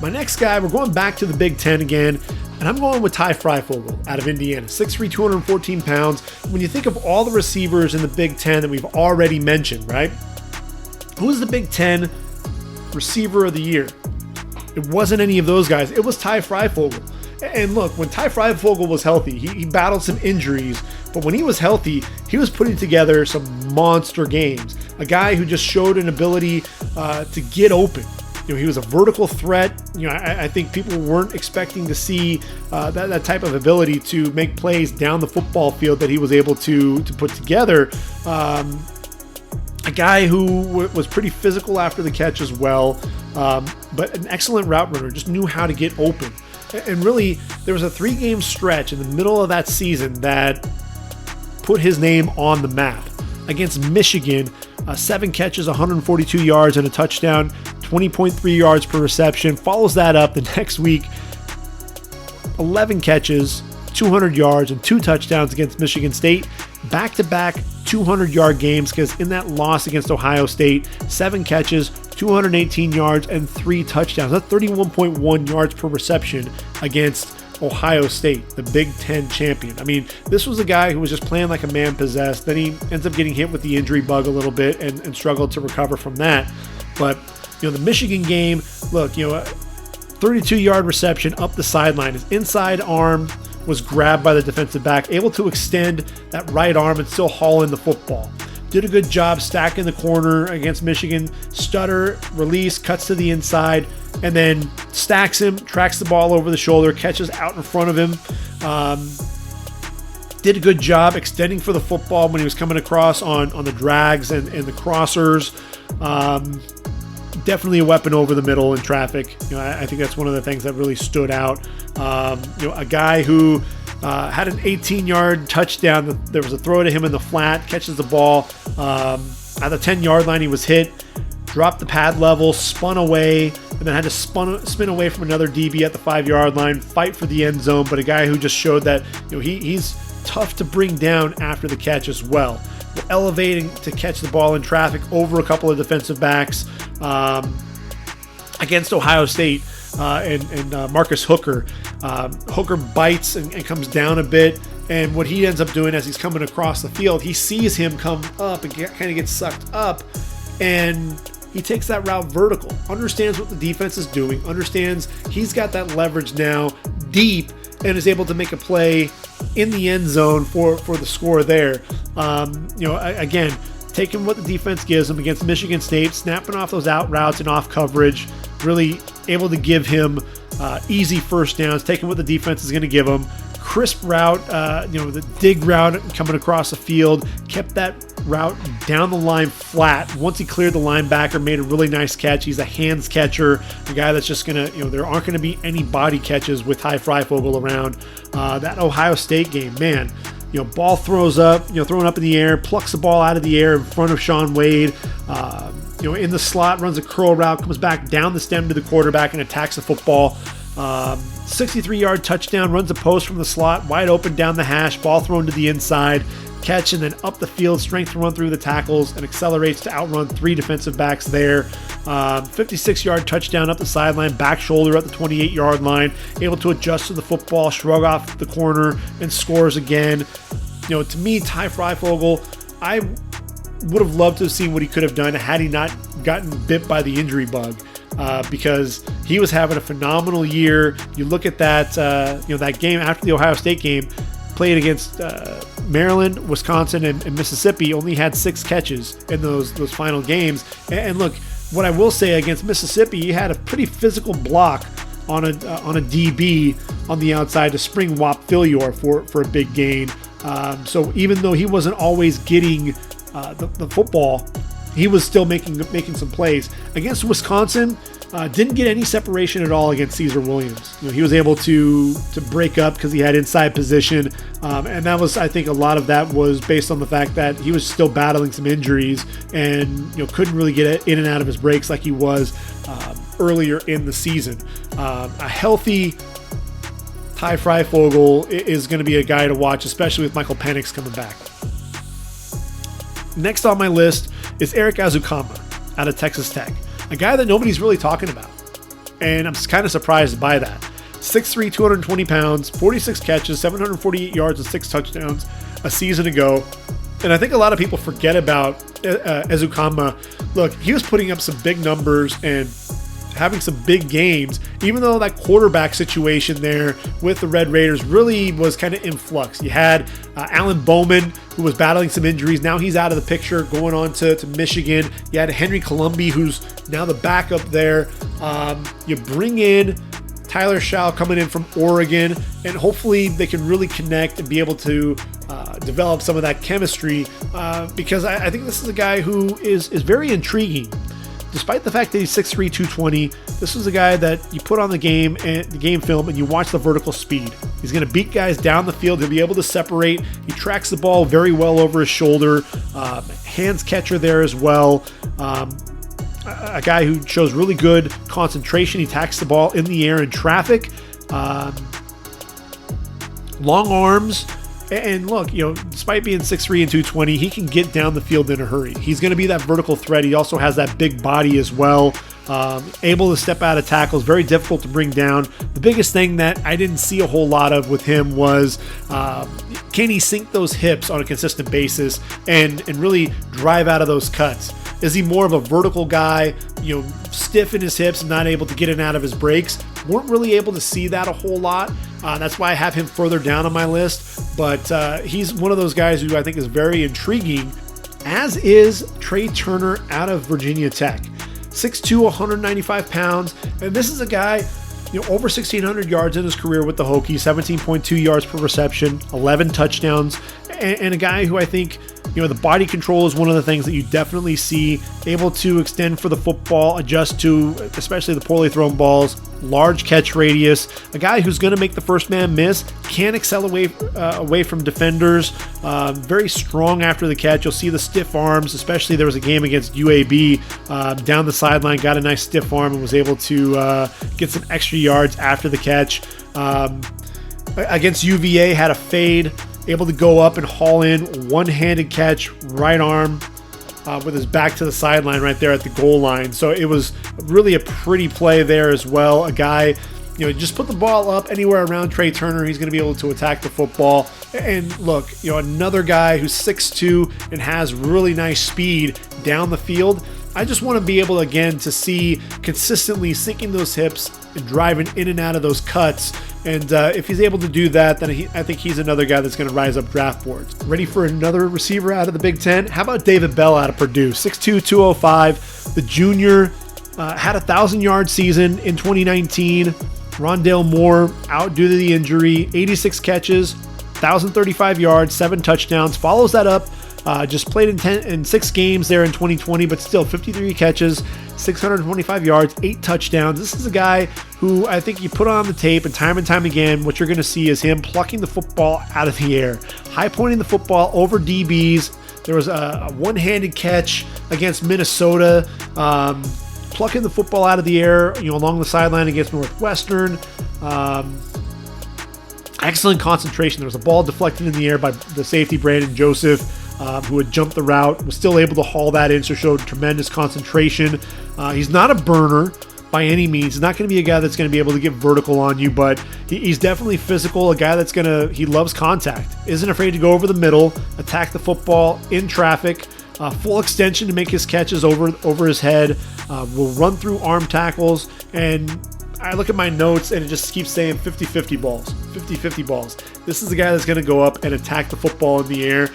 My next guy, we're going back to the Big Ten again, and I'm going with Ty Freifogel out of Indiana, 6'3", 214 pounds. When you think of all the receivers in the Big Ten that we've already mentioned, right? Who is the Big Ten receiver of the year? It wasn't any of those guys. It was Ty Freifogel. And look, when Ty Freifogel was healthy, he battled some injuries, but when he was healthy, he was putting together some monster games. A guy who just showed an ability to get open. He was a vertical threat. I think people weren't expecting to see that type of ability to make plays down the football field that he was able to put together. A guy who was pretty physical after the catch as well, but an excellent route runner, just knew how to get open. And really, there was a 3-game stretch in the middle of that season that put his name on the map. Against Michigan, 7 catches, 142 yards, and a touchdown, 20.3 yards per reception. Follows that up the next week, 11 catches, 200 yards, and 2 touchdowns against Michigan State. Back-to-back 200-yard games, because in that loss against Ohio State, 7 catches, 218 yards, and 3 touchdowns. That's 31.1 yards per reception against Ohio State, the Big Ten champion. I mean, this was a guy who was just playing like a man possessed. Then he ends up getting hit with the injury bug a little bit and struggled to recover from that. But, the Michigan game, look, 32-yard reception up the sideline. His inside arm was grabbed by the defensive back, able to extend that right arm and still haul in the football. Did a good job stacking the corner against Michigan. Stutter, release, cuts to the inside, and then stacks him, tracks the ball over the shoulder, catches out in front of him. Did a good job extending for the football when he was coming across on the drags and the crossers. Definitely a weapon over the middle in traffic. I think that's one of the things that really stood out. A guy who had an 18-yard touchdown. There was a throw to him in the flat, catches the ball. At the 10-yard line, he was hit, dropped the pad level, spun away, and then had to spin away from another DB at the 5-yard line, fight for the end zone. But a guy who just showed that he's tough to bring down after the catch as well. Elevating to catch the ball in traffic over a couple of defensive backs against Ohio State and Marcus Hooker. Hooker bites and comes down a bit, and what he ends up doing as he's coming across the field, he sees him come up and kind of gets sucked up, and he takes that route vertical, understands what the defense is doing, understands he's got that leverage now deep, and is able to make a play in the end zone for the score there. Again, taking what the defense gives him against Michigan State, snapping off those out routes and off coverage, really able to give him easy first downs, taking what the defense is going to give him. Crisp route, the dig route coming across the field, kept that route down the line flat. Once he cleared the linebacker, made a really nice catch. He's a hands catcher, a guy that's just going to, there aren't going to be any body catches with Ty Freifogel around. That Ohio State game, man, ball throws up, thrown up in the air, plucks the ball out of the air in front of Shaun Wade. In the slot, runs a curl route, comes back down the stem to the quarterback and attacks the football. 63-yard touchdown, runs a post from the slot, wide open down the hash, ball thrown to the inside, catch, and then up the field, strength to run through the tackles, and accelerates to outrun 3 defensive backs there. 56-yard touchdown up the sideline, back shoulder at the 28-yard line, able to adjust to the football, shrug off the corner, and scores again. To me, Ty Freifogel, I would have loved to have seen what he could have done had he not gotten bit by the injury bug. Because he was having a phenomenal year. You look at that, that game after the Ohio State game, played against Maryland, Wisconsin, and Mississippi. Only had 6 catches in those final games. And look, what I will say against Mississippi, he had a pretty physical block on a DB on the outside to spring Whop Filior for a big gain. So even though he wasn't always getting the football, he was still making some plays. Against Wisconsin, didn't get any separation at all against Caesar Williams. He was able to break up because he had inside position, and that was, I think, a lot of that was based on the fact that he was still battling some injuries and couldn't really get in and out of his breaks like he was earlier in the season. A healthy Ty Freifogel is going to be a guy to watch, especially with Michael Penix coming back. Next on my list is Eric Azukama out of Texas Tech, a guy that nobody's really talking about. And I'm kind of surprised by that. 6'3", 220 pounds, 46 catches, 748 yards, and 6 touchdowns a season ago. And I think a lot of people forget about Azukama. Look, he was putting up some big numbers and having some big games, even though that quarterback situation there with the Red Raiders really was kind of in flux. You had Alan Bowman, who was battling some injuries. Now he's out of the picture, going on to Michigan. You had Henry Colombi, who's now the backup there. You bring in Tyler Schall coming in from Oregon, and hopefully they can really connect and be able to develop some of that chemistry, because I think this is a guy who is very intriguing. Despite the fact that he's 6'3", 220, this is a guy that you put on the game film and you watch the vertical speed. He's going to beat guys down the field. He'll be able to separate. He tracks the ball very well over his shoulder. Hands catcher there as well. A guy who shows really good concentration. He tacks the ball in the air in traffic. Long arms. And look, despite being 6'3" and 220, he can get down the field in a hurry. He's going to be that vertical threat. He also has that big body as well. Able to step out of tackles, very difficult to bring down. The biggest thing that I didn't see a whole lot of with him was can he sink those hips on a consistent basis and really drive out of those cuts? Is he more of a vertical guy, stiff in his hips and not able to get in and out of his breaks? Weren't really able to see that a whole lot. That's why I have him further down on my list. But he's one of those guys who I think is very intriguing, as is Trey Turner out of Virginia Tech. 6'2", 195 pounds. And this is a guy, over 1,600 yards in his career with the Hokies, 17.2 yards per reception, 11 touchdowns, and a guy who I think, the body control is one of the things that you definitely see, able to extend for the football, adjust to especially the poorly thrown balls, large catch radius, a guy who's going to make the first man miss, can accelerate away from defenders, very strong after the catch. You'll see the stiff arms, especially there was a game against UAB, down the sideline, got a nice stiff arm and was able to get some extra yards after the catch. Against UVA, had a fade, able to go up and haul in, one-handed catch, right arm, with his back to the sideline right there at the goal line. So it was really a pretty play there as well. A guy, just put the ball up anywhere around Trey Turner, he's going to be able to attack the football. And look, another guy who's 6'2" and has really nice speed down the field. I just want to be able, again, to see consistently sinking those hips and driving in and out of those cuts. And if he's able to do that, then I think he's another guy that's going to rise up draft boards. Ready for another receiver out of the Big Ten? How about David Bell out of Purdue? 6'2", 205, the junior, Had a 1,000-yard season in 2019. Rondale Moore out due to the injury. 86 catches, 1,035 yards, 7 touchdowns. Follows that up. Just played in 6 games there in 2020, but still 53 catches, 625 yards, 8 touchdowns. This is a guy who I think you put on the tape and time again, what you're going to see is him plucking the football out of the air, high pointing the football over DBs. There was a one-handed catch against Minnesota, plucking the football out of the air, along the sideline against Northwestern. Excellent concentration. There was a ball deflected in the air by the safety Brandon Joseph, who had jumped the route, was still able to haul that in, so showed tremendous concentration. He's not a burner by any means. He's not going to be a guy that's going to be able to get vertical on you, but he's definitely physical, a guy that's he loves contact, isn't afraid to go over the middle, attack the football in traffic, full extension to make his catches over his head, will run through arm tackles, and I look at my notes and it just keeps saying 50-50 balls, 50-50 balls. This is the guy that's going to go up and attack the football in the air.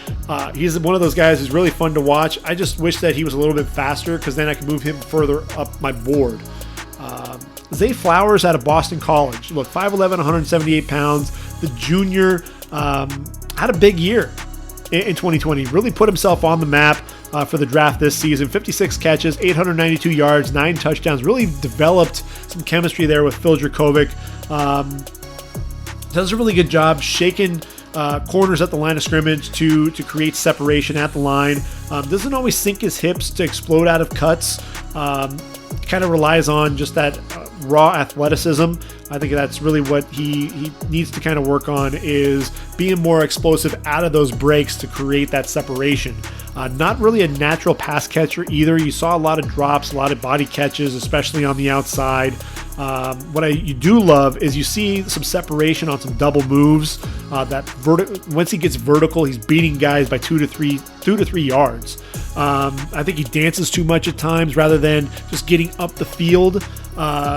He's one of those guys who's really fun to watch. I just wish that he was a little bit faster because then I can move him further up my board. Zay Flowers out of Boston College. Look, 5'11", 178 pounds. The junior had a big year in 2020. Really put himself on the map for the draft this season. 56 catches, 892 yards, 9 touchdowns. Really developed some chemistry there with Phil Dracovic. Does a really good job shaking corners at the line of scrimmage to create separation at the line. Doesn't always sink his hips to explode out of cuts. Kind of relies on just that raw athleticism. I think that's really what he needs to kind of work on, is being more explosive out of those breaks to create that separation. Not really a natural pass catcher either. You saw a lot of drops, a lot of body catches, especially on the outside. What you do love is you see some separation on some double moves. Once he gets vertical, he's beating guys by 2 to 3 yards. I think he dances too much at times rather than just getting up the field.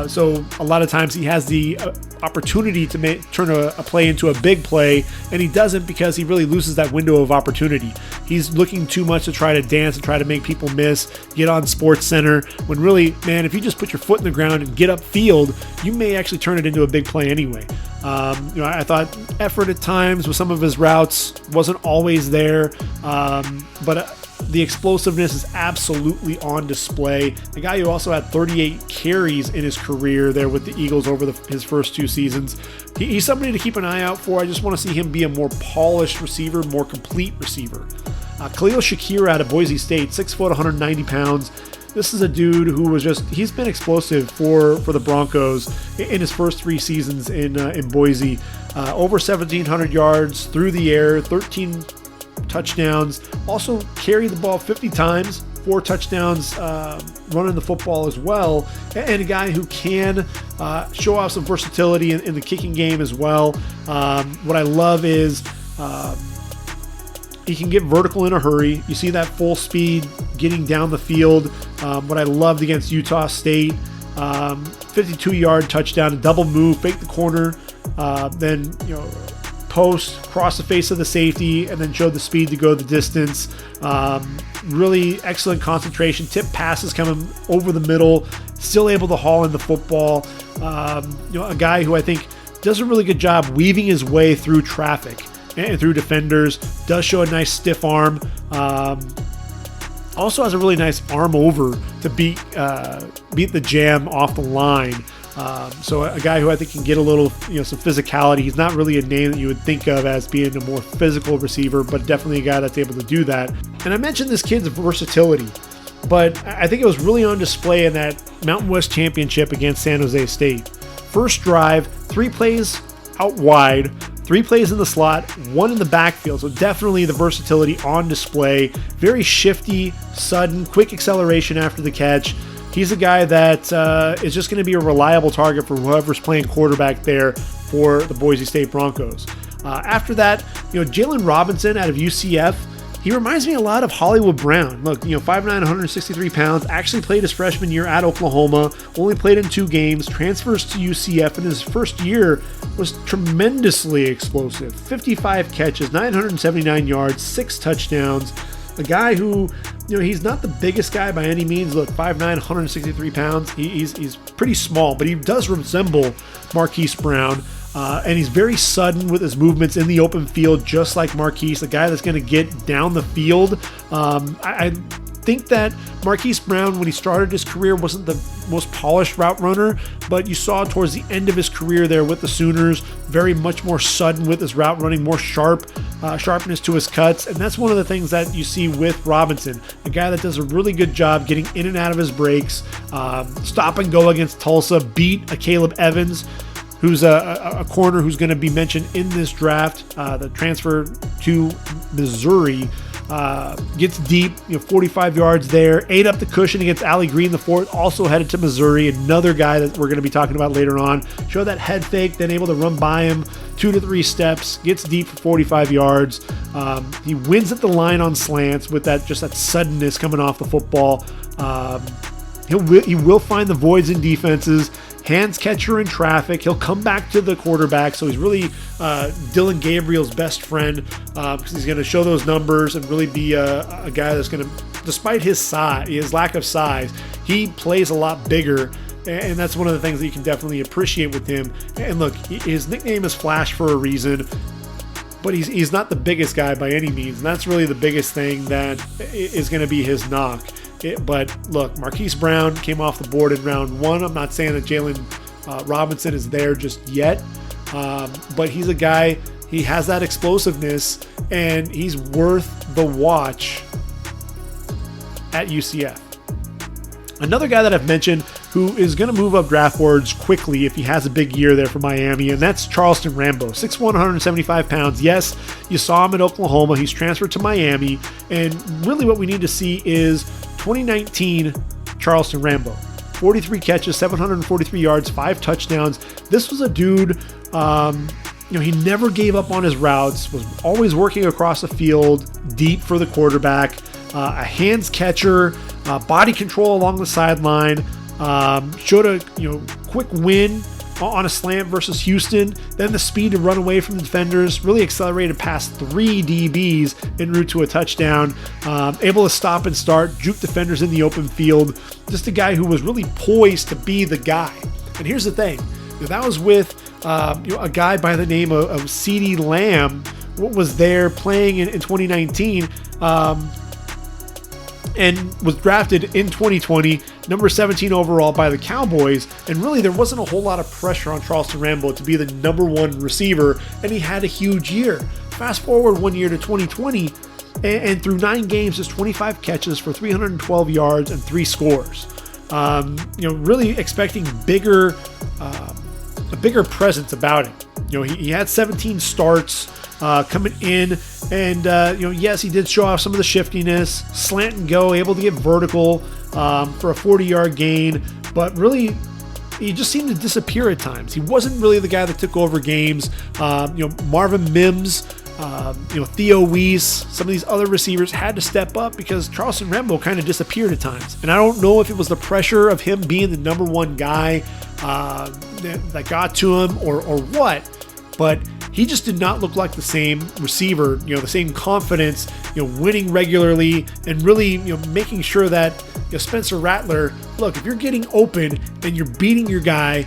So a lot of times he has the opportunity to turn a play into a big play, and he doesn't because he really loses that window of opportunity. He's looking too much to try to dance and try to make people miss, get on Sports Center, when really, man, if you just put your foot in the ground and get upfield, you may actually turn it into a big play anyway. I thought effort at times with some of his routes wasn't always there, but the explosiveness is absolutely on display. The guy who also had 38 carries in his career there with the Eagles over his first 2 seasons. He's somebody to keep an eye out for. I just want to see him be a more polished receiver, more complete receiver. Khalil Shakir out of Boise State, 6 foot, 190 pounds. This is a dude who he's been explosive for the Broncos in his first 3 seasons in Boise. Over 1,700 yards through the air, 13 touchdowns, also carried the ball 50 times, 4 touchdowns running the football as well, and a guy who can show off some versatility in the kicking game as well. What I love is he can get vertical in a hurry. You see that full speed getting down the field. What I loved against Utah State, 52-yard touchdown, a double move, fake the corner, then post, cross the face of the safety, and then showed the speed to go the distance. Really excellent concentration. Tip passes coming over the middle, still able to haul in the football. A guy who I think does a really good job weaving his way through traffic and through defenders. Does show a nice stiff arm. Also has a really nice arm over to beat the jam off the line. So a guy who I think can get a little, some physicality. He's not really a name that you would think of as being a more physical receiver, but definitely a guy that's able to do that. And I mentioned this kid's versatility, but I think it was really on display in that Mountain West Championship against San Jose State. First drive, 3 plays out wide, 3 plays in the slot, 1 in the backfield. So definitely the versatility on display. Very shifty, sudden, quick acceleration after the catch. He's a guy that is just going to be a reliable target for whoever's playing quarterback there for the Boise State Broncos. After that, Jaylen Robinson out of UCF, he reminds me a lot of Hollywood Brown. Look, 5'9", 163 pounds, actually played his freshman year at Oklahoma, only played in 2 games, transfers to UCF, and his first year was tremendously explosive. 55 catches, 979 yards, 6 touchdowns. A guy who He's not the biggest guy by any means. Look, 5'9", 163 pounds. He's pretty small, but he does resemble Marquise Brown. And he's very sudden with his movements in the open field, just like Marquise, a guy that's going to get down the field. I think that Marquise Brown, when he started his career, wasn't the most polished route runner, but you saw towards the end of his career there with the Sooners, very much more sudden with his route running, more sharpness to his cuts, and that's one of the things that you see with Robinson, a guy that does a really good job getting in and out of his breaks, stop and go against Tulsa, beat a Caleb Evans, who's a corner who's going to be mentioned in this draft, the transfer to Missouri. Gets deep, 45 yards there, ate up the cushion against Allie Green, the fourth, also headed to Missouri, another guy that we're going to be talking about later on. Showed that head fake, then able to run by him 2 to 3 steps, gets deep for 45 yards. He wins at the line on slants with that suddenness coming off the football. He will find the voids in defenses. Hands catcher in traffic. He'll come back to the quarterback. So he's really Dylan Gabriel's best friend because he's going to show those numbers and really be a guy that's going to, despite his lack of size, he plays a lot bigger. And that's one of the things that you can definitely appreciate with him. And look, his nickname is Flash for a reason, but he's not the biggest guy by any means. And that's really the biggest thing that is going to be his knock. But look, Marquise Brown came off the board in round 1. I'm not saying that Jaylen Robinson is there just yet, but he's a guy, he has that explosiveness, and he's worth the watch at UCF. Another guy that I've mentioned who is going to move up draft boards quickly if he has a big year there for Miami, and that's Charleston Rambo, 6'1", 175 pounds. Yes, you saw him at Oklahoma. He's transferred to Miami, and really what we need to see is 2019 Charleston Rambo. 43 catches, 743 yards, 5 touchdowns. This was a dude, he never gave up on his routes, was always working across the field, deep for the quarterback, a hands catcher, body control along the sideline, showed a quick win on a slant versus Houston, then the speed to run away from the defenders, really accelerated past 3 DBs en route to a touchdown, able to stop and start, juke defenders in the open field, just a guy who was really poised to be the guy. And here's the thing, that was with a guy by the name of CeeDee Lamb, what was there playing in 2019, and was drafted in 2020, number 17 overall by the Cowboys. And really, there wasn't a whole lot of pressure on Charleston Rambo to be the number 1 receiver, and he had a huge year. Fast forward 1 year to 2020, and through 9 games, just 25 catches for 312 yards and 3 scores. Really expecting a bigger presence about him. He had 17 starts coming in, and yes, he did show off some of the shiftiness, slant and go, able to get vertical for a 40-yard gain, but really he just seemed to disappear at times. He wasn't really the guy that took over games. Marvin Mims, Theo Weiss, some of these other receivers had to step up because Charleston Rambo kind of disappeared at times. And I don't know if it was the pressure of him being the number 1 guy that got to him or what, but he just did not look like the same receiver, the same confidence, winning regularly and really, making sure that Spencer Rattler, look, if you're getting open and you're beating your guy,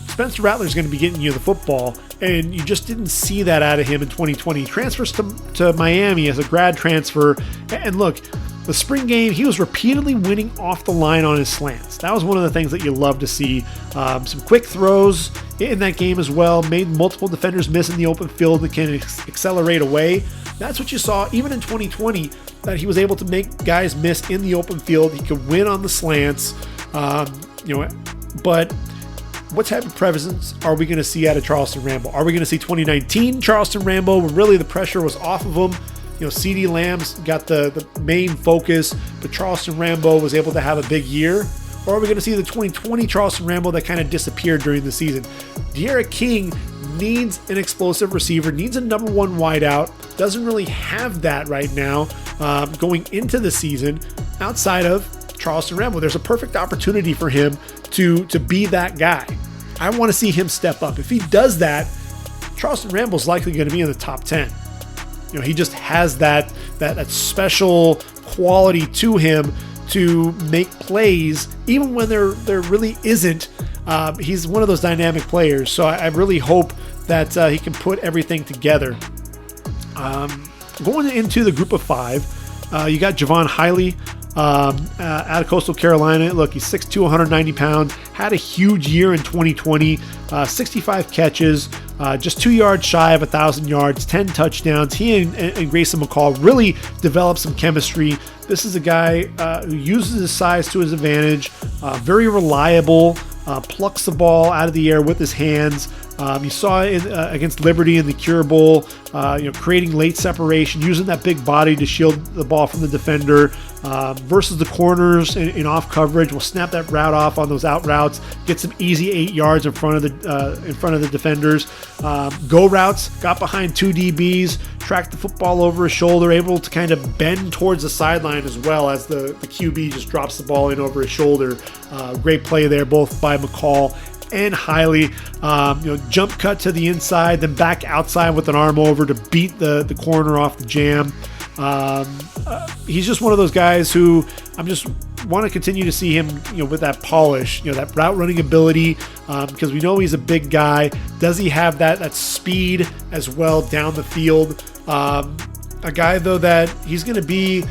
Spencer Rattler is going to be getting you the football, and you just didn't see that out of him in 2020. He transfers to Miami as a grad transfer, and look, the spring game, he was repeatedly winning off the line on his slants. That was one of the things that you love to see. Some quick throws in that game as well, made multiple defenders miss in the open field that can accelerate away. That's what you saw even in 2020, that he was able to make guys miss in the open field. He could win on the slants, but what type of presence are we going to see out of Charleston Rambo? Are we going to see 2019 Charleston Rambo where really the pressure was off of him? CeeDee Lamb's got the main focus, but Charleston Rambo was able to have a big year? Or are we going to see the 2020 Charleston Rambo that kind of disappeared during the season? De'Ara King needs an explosive receiver, needs a number 1 wideout, doesn't really have that right now going into the season outside of Charleston Rambo. There's a perfect opportunity for him to be that guy. I want to see him step up. If he does that, Charleston Rambo is likely going to be in the top 10. He just has that that special quality to him to make plays, even when there really isn't. He's one of those dynamic players, so I really hope that he can put everything together. Going into the group of 5, you got Javon Hiley out of Coastal Carolina. Look, he's 6'2", 190 pounds, had a huge year in 2020, 65 catches, just 2 yards shy of 1,000 yards, 10 touchdowns. He and Grayson McCall really developed some chemistry. This is a guy who uses his size to his advantage, very reliable, plucks the ball out of the air with his hands. You saw it against Liberty in the Cure Bowl, creating late separation, using that big body to shield the ball from the defender, versus the corners in off coverage. Will snap that route off on those out routes, get some easy 8 yards in front of the defenders. Go routes, got behind 2 DBs, tracked the football over his shoulder, able to kind of bend towards the sideline as well as the QB just drops the ball in over his shoulder. Great play there, both by McCall and Hiley. Jump cut to the inside, then back outside with an arm over to beat the corner off the jam. He's just one of those guys who I'm just want to continue to see him, with that polish, that route running ability, because we know he's a big guy. Does he have that speed as well down the field? A guy though that he's going to be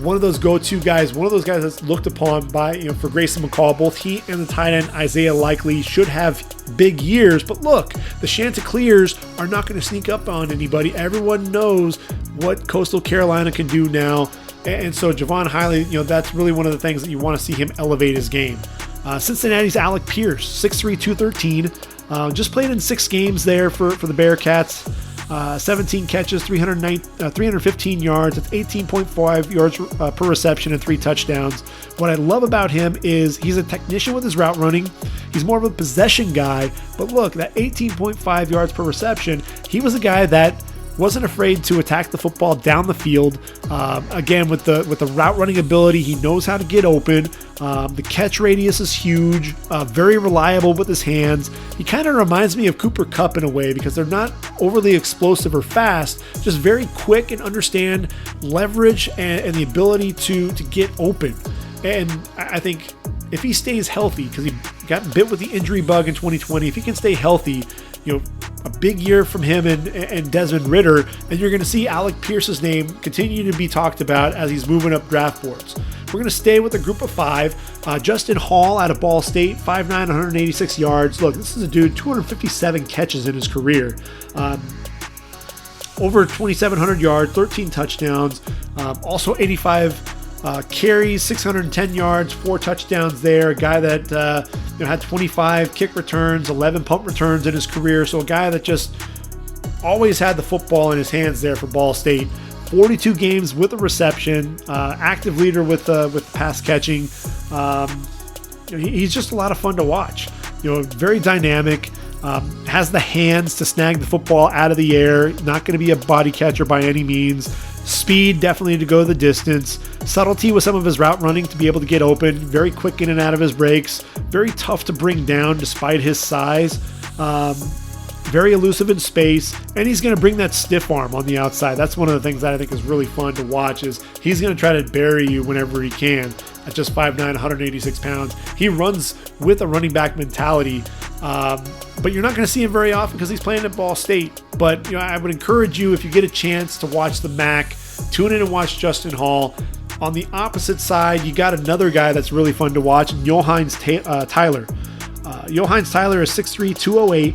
one of those go-to guys, one of those guys that's looked upon by, for Grayson McCall. Both he and the tight end Isaiah Likely should have big years, but look, the Chanticleers are not going to sneak up on anybody. Everyone knows what Coastal Carolina can do now, and so Javon Hiley, that's really one of the things that you want to see him elevate his game. Cincinnati's Alec Pierce, 6'3", 213, just played in 6 games there for the Bearcats. 17 catches, 315 yards. That's 18.5 yards per reception and 3 touchdowns. What I love about him is he's a technician with his route running. He's more of a possession guy. But look, that 18.5 yards per reception, he was a guy that wasn't afraid to attack the football down the field. Again, with the route running ability, he knows how to get open. The catch radius is huge, very reliable with his hands. He kind of reminds me of Cooper Kupp in a way, because they're not overly explosive or fast, just very quick and understand leverage and the ability to get open. And I think if he stays healthy, because he got bit with the injury bug in 2020, if he can stay healthy, a big year from him and Desmond Ridder, and you're going to see Alec Pierce's name continue to be talked about as he's moving up draft boards. We're going to stay with a group of 5. Justin Hall out of Ball State, 5'9", 186 yards. Look, this is a dude, 257 catches in his career. Over 2,700 yards, 13 touchdowns, also 85 carries, 610 yards, 4 touchdowns there. A guy that had 25 kick returns, 11 punt returns in his career. So a guy that just always had the football in his hands there for Ball State. 42 games with a reception, active leader with pass catching. He's just a lot of fun to watch. Very dynamic. Has the hands to snag the football out of the air. Not going to be a body catcher by any means. Speed, definitely to go the distance. Subtlety with some of his route running to be able to get open. Very quick in and out of his breaks. Very tough to bring down despite his size. Very elusive in space. And he's going to bring that stiff arm on the outside. That's one of the things that I think is really fun to watch, is he's going to try to bury you whenever he can at just 5'9", 186 pounds. He runs with a running back mentality. But you're not going to see him very often because he's playing at Ball State. But I would encourage you, if you get a chance to watch the MAC, tune in and watch Justin Hall. On the opposite side, you got another guy that's really fun to watch, Johannes Tyler. Johannes Tyler is 6'3", 208.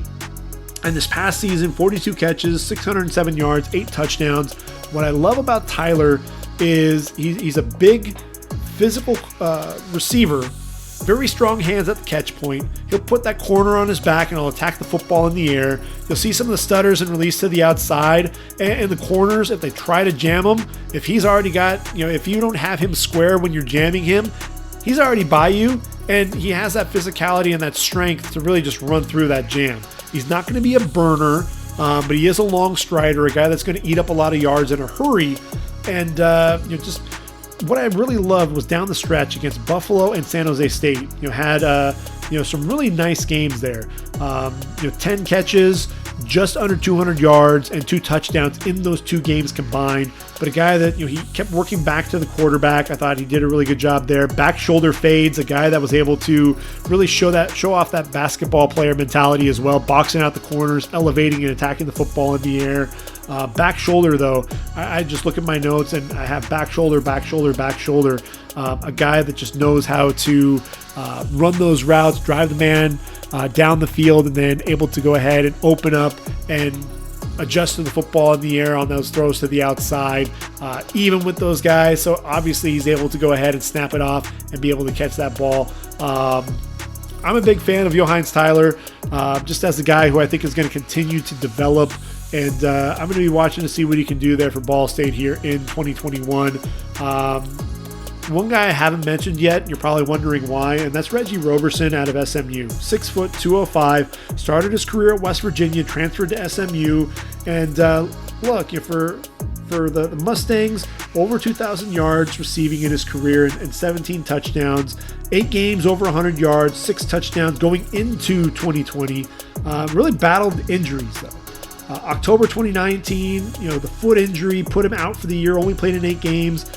And this past season, 42 catches, 607 yards, 8 touchdowns. What I love about Tyler is he's a big physical receiver. Very strong hands at the catch point. He'll put that corner on his back and he'll attack the football in the air. You'll see some of the stutters and release to the outside. And the corners, if they try to jam him, if he's already got, if you don't have him square when you're jamming him, he's already by you. And he has that physicality and that strength to really just run through that jam. He's not going to be a burner, but he is a long strider, a guy that's going to eat up a lot of yards in a hurry. And just what I really loved was down the stretch against Buffalo and San Jose State. Had some really nice games there. 10 catches, just under 200 yards and 2 touchdowns in those 2 games combined. But a guy that, he kept working back to the quarterback. I thought he did a really good job there. Back shoulder fades, a guy that was able to really show off that basketball player mentality as well, boxing out the corners, elevating and attacking the football in the air. Back shoulder, though, I just look at my notes and I have back shoulder, back shoulder, back shoulder. A guy that just knows how to run those routes, drive the man down the field, and then able to go ahead and open up and adjust to the football in the air on those throws to the outside, even with those guys. So obviously he's able to go ahead and snap it off and be able to catch that ball. I'm a big fan of Johannes Tyler, just as a guy who I think is going to continue to develop. And I'm going to be watching to see what he can do there for Ball State here in 2021. One guy I haven't mentioned yet, you're probably wondering why, and that's Reggie Roberson out of SMU. 6 foot, 205, started his career at West Virginia, transferred to SMU, and look, for the Mustangs, over 2,000 yards receiving in his career and 17 touchdowns, 8 games over 100 yards, 6 touchdowns going into 2020. Really battled injuries though. October 2019, the foot injury put him out for the year, only played in 8 games.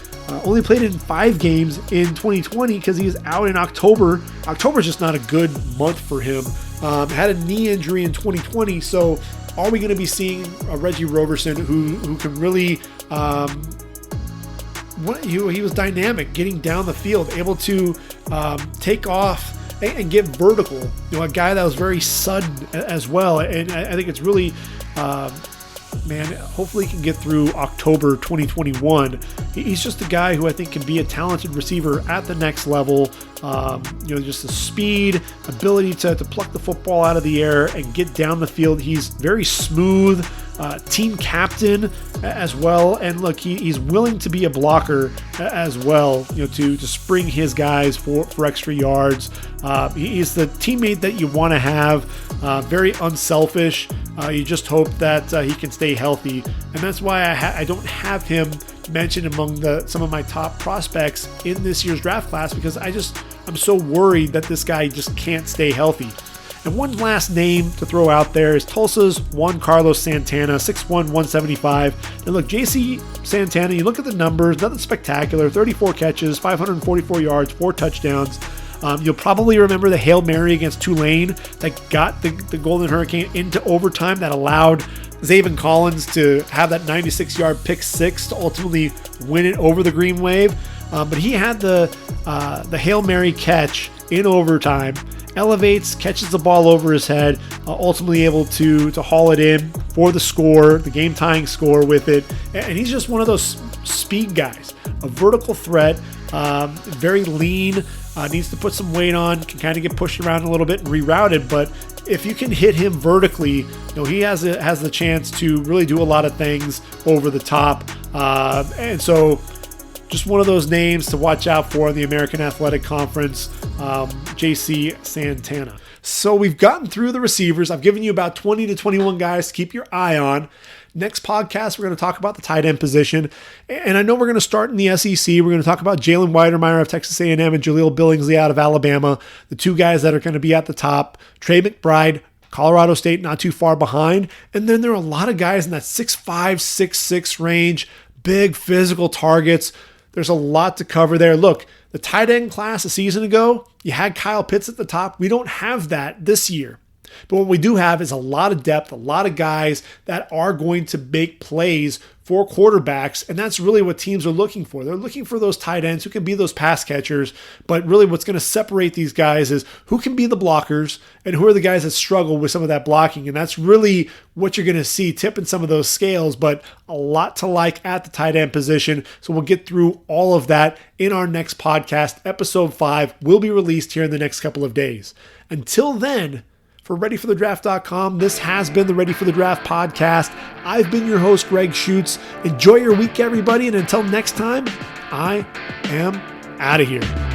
Only played in 5 games in 2020 because he was out in October. October's just not a good month for him. Had a knee injury in 2020, so are we going to be seeing a Reggie Roberson who can really... he was dynamic, getting down the field, able to take off and get vertical. A guy that was very sudden as well, and I think it's really... hopefully he can get through October 2021. He's just a guy who I think can be a talented receiver at the next level. Just the speed, ability to pluck the football out of the air and get down the field. He's very smooth, team captain as well. And look, he's willing to be a blocker as well, to spring his guys for extra yards. He's the teammate that you want to have, very unselfish. You just hope that he can stay healthy. And that's why I don't have him mentioned among some of my top prospects in this year's draft class, because I'm so worried that this guy just can't stay healthy. And one last name to throw out there is Tulsa's Juan Carlos Santana, 6'1", 175. And look, JC Santana, you look at the numbers, nothing spectacular, 34 catches, 544 yards, 4 touchdowns. You'll probably remember the Hail Mary against Tulane that got the Golden Hurricane into overtime that allowed Zaven Collins to have that 96-yard pick six to ultimately win it over the Green Wave. But he had the Hail Mary catch in overtime, elevates, catches the ball over his head, ultimately able to haul it in for the score, the game-tying score with it. And he's just one of those speed guys, a vertical threat, very lean, needs to put some weight on, can kind of get pushed around a little bit and rerouted, but if you can hit him vertically, he has the chance to really do a lot of things over the top. And so just one of those names to watch out for in the American Athletic Conference, JC Santana. So we've gotten through the receivers. I've given you about 20 to 21 guys to keep your eye on. Next podcast, we're going to talk about the tight end position. And I know we're going to start in the SEC. We're going to talk about Jalen Weidermeyer of Texas A&M and Jaleel Billingsley out of Alabama, the 2 guys that are going to be at the top. Trey McBride, Colorado State, not too far behind. And then there are a lot of guys in that 6'5", 6'6" range, big physical targets. There's a lot to cover there. Look, the tight end class a season ago, you had Kyle Pitts at the top. We don't have that this year. But what we do have is a lot of depth, a lot of guys that are going to make plays for quarterbacks, and that's really what teams are looking for. They're looking for those tight ends who can be those pass catchers, but really what's going to separate these guys is who can be the blockers and who are the guys that struggle with some of that blocking, and that's really what you're going to see tipping some of those scales, but a lot to like at the tight end position. So we'll get through all of that in our next podcast. Episode 5 will be released here in the next couple of days. Until then, for ReadyForTheDraft.com, this has been the Ready for the Draft podcast. I've been your host, Gregg Schutze. Enjoy your week, everybody, and until next time, I am out of here.